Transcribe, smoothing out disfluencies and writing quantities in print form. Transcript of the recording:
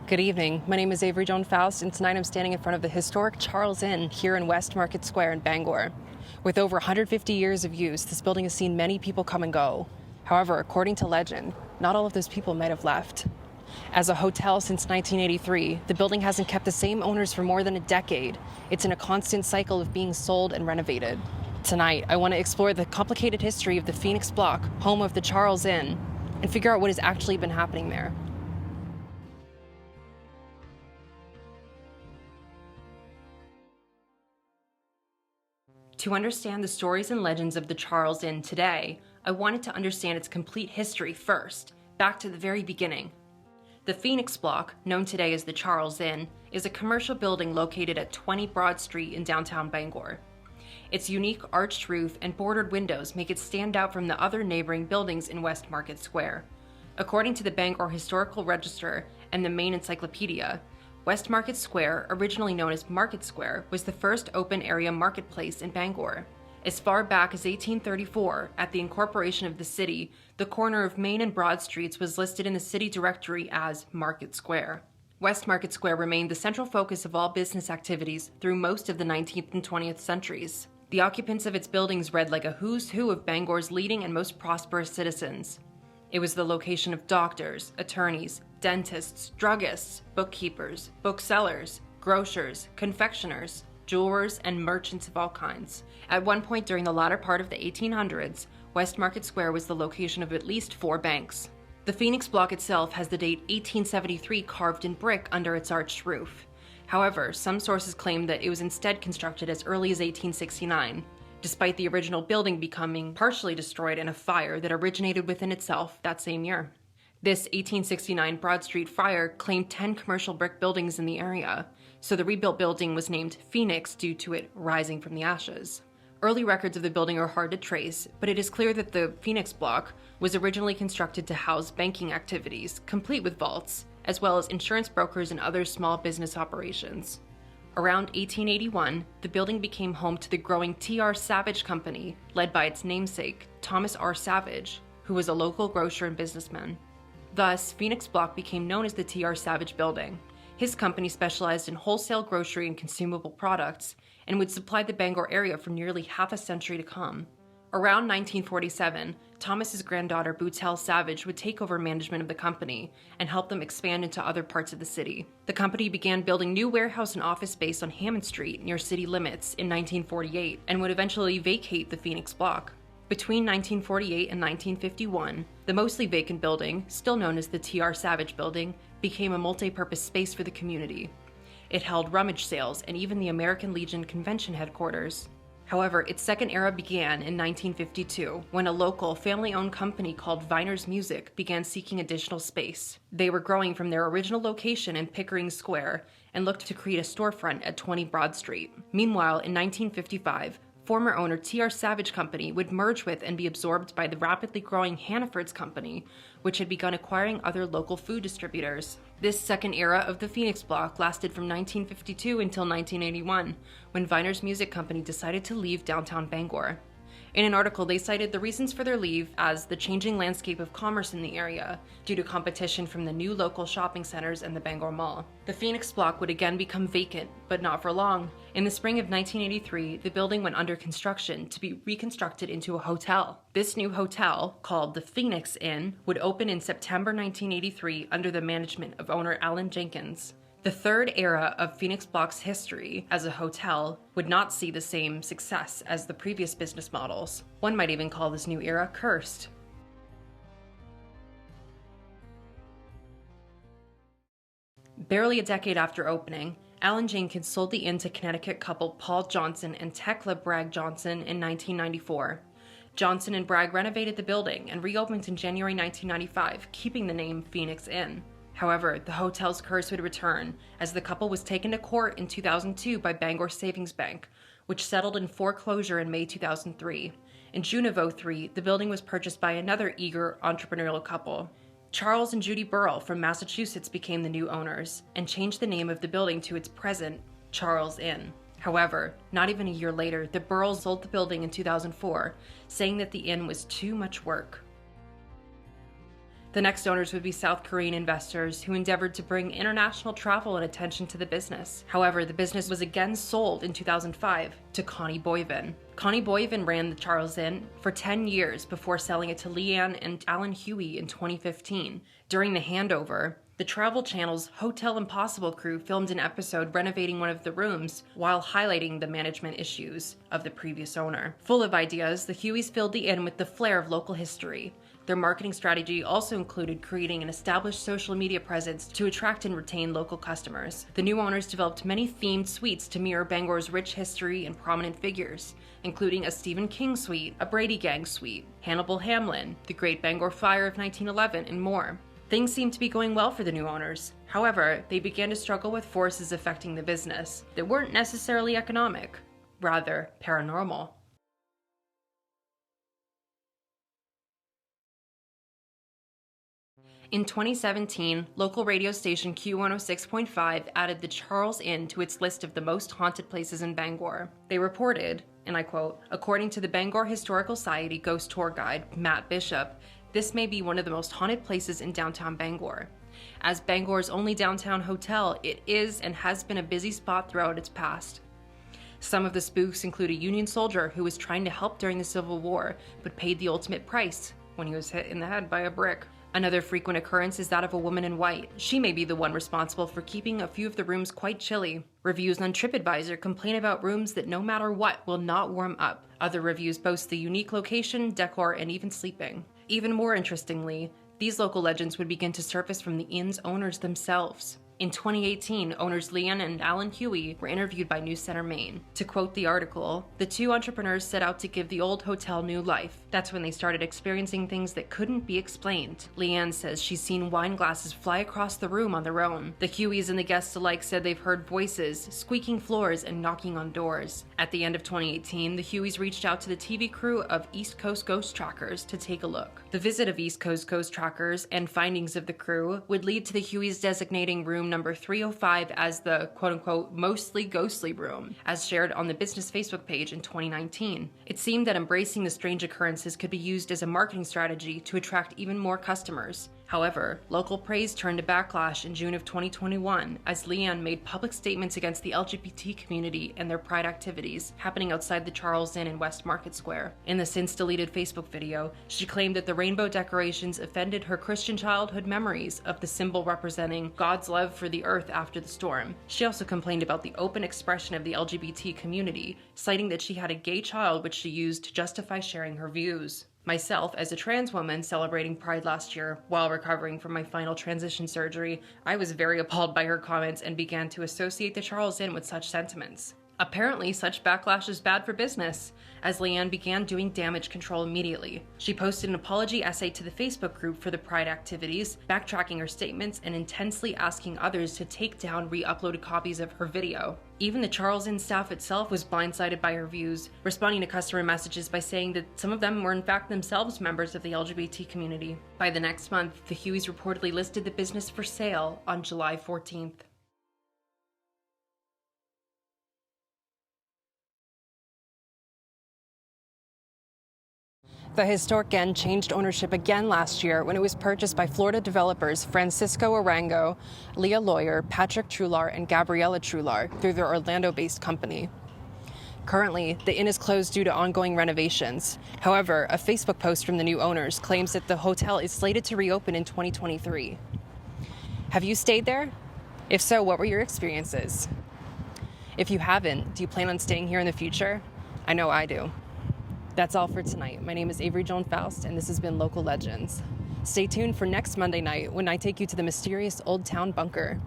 Good evening. My name is Avery Joan Faust, and tonight I'm standing in front of the historic Charles Inn here in West Market Square in Bangor. With over 150 years of use, this building has seen many people come and go. However, according to legend, not all of those people might have left. As a hotel since 1983, the building hasn't kept the same owners for more than a decade. It's in a constant cycle of being sold and renovated. Tonight, I want to explore the complicated history of the Phoenix Block, home of the Charles Inn, and figure out what has actually been happening there. To understand the stories and legends of the Charles Inn today, I wanted to understand its complete history first, back to the very beginning. The Phoenix Block, known today as the Charles Inn, is a commercial building located at 20 Broad Street in downtown Bangor. Its unique arched roof and bordered windows make it stand out from the other neighboring buildings in West Market Square. According to the Bangor Historical Register and the Main Encyclopedia, West Market Square, originally known as Market Square, was the first open-area marketplace in Bangor. As far back as 1834, at the incorporation of the city, the corner of Main and Broad Streets was listed in the city directory as Market Square. West Market Square remained the central focus of all business activities through most of the 19th and 20th centuries. The occupants of its buildings read like a who's who of Bangor's leading and most prosperous citizens. It was the location of doctors, attorneys, dentists, druggists, bookkeepers, booksellers, grocers, confectioners, jewelers, and merchants of all kinds. At one point during the latter part of the 1800s, West Market Square was the location of at least 4 banks. The Phoenix Block itself has the date 1873 carved in brick under its arched roof. However, some sources claim that it was instead constructed as early as 1869. Despite the original building becoming partially destroyed in a fire that originated within itself that same year. This 1869 Broad Street fire claimed 10 commercial brick buildings in the area, so the rebuilt building was named Phoenix due to it rising from the ashes. Early records of the building are hard to trace, but it is clear that the Phoenix Block was originally constructed to house banking activities, complete with vaults, as well as insurance brokers and other small business operations. Around 1881, the building became home to the growing T.R. Savage Company, led by its namesake, Thomas R. Savage, who was a local grocer and businessman. Thus, Phoenix Block became known as the T.R. Savage Building. His company specialized in wholesale grocery and consumable products, and would supply the Bangor area for nearly half a century to come. Around 1947, Thomas's granddaughter Bootel Savage would take over management of the company and help them expand into other parts of the city. The company began building new warehouse and office space on Hammond Street near city limits in 1948 and would eventually vacate the Phoenix Block. Between 1948 and 1951, the mostly vacant building, still known as the T.R. Savage Building, became a multi-purpose space for the community. It held rummage sales and even the American Legion convention headquarters. However, its second era began in 1952, when a local, family-owned company called Viner's Music began seeking additional space. They were growing from their original location in Pickering Square and looked to create a storefront at 20 Broad Street. Meanwhile, in 1955, former owner T.R. Savage Company would merge with and be absorbed by the rapidly growing Hannaford's Company, which had begun acquiring other local food distributors. This second era of the Phoenix Block lasted from 1952 until 1981, when Viner's Music Company decided to leave downtown Bangor. In an article, they cited the reasons for their leave as the changing landscape of commerce in the area, due to competition from the new local shopping centers and the Bangor Mall. The Phoenix Block would again become vacant, but not for long. In the spring of 1983, the building went under construction to be reconstructed into a hotel. This new hotel, called the Phoenix Inn, would open in September 1983 under the management of owner Alan Jenkins. The third era of Phoenix Block's history as a hotel would not see the same success as the previous business models. One might even call this new era cursed. Barely a decade after opening, Alan Jenkins sold the inn to Connecticut couple Paul Johnson and Tekla Bragg Johnson in 1994. Johnson and Bragg renovated the building and reopened in January 1995, keeping the name Phoenix Inn. However, the hotel's curse would return, as the couple was taken to court in 2002 by Bangor Savings Bank, which settled in foreclosure in May 2003. In June of 2003, the building was purchased by another eager entrepreneurial couple. Charles and Judy Burrell from Massachusetts became the new owners, and changed the name of the building to its present Charles Inn. However, not even a year later, the Burrells sold the building in 2004, saying that the inn was too much work. The next owners would be South Korean investors who endeavored to bring international travel and attention to the business. However, the business was again sold in 2005 to Connie Boyven. Connie Boyven ran the Charles Inn for 10 years before selling it to Leanne and Alan Huey in 2015. During the handover, the Travel Channel's Hotel Impossible crew filmed an episode renovating one of the rooms while highlighting the management issues of the previous owner. Full of ideas, the Hueys filled the inn with the flair of local history. Their marketing strategy also included creating an established social media presence to attract and retain local customers. The new owners developed many themed suites to mirror Bangor's rich history and prominent figures, including a Stephen King suite, a Brady Gang suite, Hannibal Hamlin, the Great Bangor Fire of 1911, and more. Things seemed to be going well for the new owners. However, they began to struggle with forces affecting the business that weren't necessarily economic, rather paranormal. In 2017, local radio station Q106.5 added the Charles Inn to its list of the most haunted places in Bangor. They reported, and I quote, "According to the Bangor Historical Society ghost tour guide, Matt Bishop, this may be one of the most haunted places in downtown Bangor. As Bangor's only downtown hotel, it is and has been a busy spot throughout its past. Some of the spooks include a Union soldier who was trying to help during the Civil War, but paid the ultimate price when he was hit in the head by a brick. Another frequent occurrence is that of a woman in white. She may be the one responsible for keeping a few of the rooms quite chilly. Reviews on TripAdvisor complain about rooms that no matter what will not warm up. Other reviews boast the unique location, decor, and even sleeping. Even more interestingly, these local legends would begin to surface from the inn's owners themselves. In 2018, owners Leanne and Alan Huey were interviewed by News Center Maine. To quote the article, "The two entrepreneurs set out to give the old hotel new life. That's when they started experiencing things that couldn't be explained." Leanne says she's seen wine glasses fly across the room on their own. The Hueys and the guests alike said they've heard voices, squeaking floors, and knocking on doors. At the end of 2018, the Hueys reached out to the TV crew of East Coast Ghost Trackers to take a look. The visit of East Coast Ghost Trackers and findings of the crew would lead to the Hueys designating room number 305 as the quote-unquote mostly ghostly room, as shared on the business Facebook page in 2019. It seemed that embracing the strange occurrences could be used as a marketing strategy to attract even more customers. However, local praise turned to backlash in June of 2021 as Leanne made public statements against the LGBT community and their pride activities happening outside the Charles Inn in West Market Square. In the since-deleted Facebook video, she claimed that the rainbow decorations offended her Christian childhood memories of the symbol representing God's love for the earth after the storm. She also complained about the open expression of the LGBT community, citing that she had a gay child which she used to justify sharing her views. Myself, as a trans woman celebrating Pride last year while recovering from my final transition surgery, I was very appalled by her comments and began to associate the Charles Inn with such sentiments. Apparently, such backlash is bad for business, as Leanne began doing damage control immediately. She posted an apology essay to the Facebook group for the Pride activities, backtracking her statements and intensely asking others to take down re-uploaded copies of her video. Even the Charles Inn staff itself was blindsided by her views, responding to customer messages by saying that some of them were in fact themselves members of the LGBT community. By the next month, the Hueys reportedly listed the business for sale on July 14th. The historic inn changed ownership again last year when it was purchased by Florida developers Francisco Arango, Leah Lawyer, Patrick Trular, and Gabriella Trular through their Orlando-based company. Currently, the inn is closed due to ongoing renovations. However, a Facebook post from the new owners claims that the hotel is slated to reopen in 2023. Have you stayed there? If so, what were your experiences? If you haven't, do you plan on staying here in the future? I know I do. That's all for tonight. My name is Avery Joan Faust, and this has been Local Legends. Stay tuned for next Monday night when I take you to the mysterious Old Town Bunker.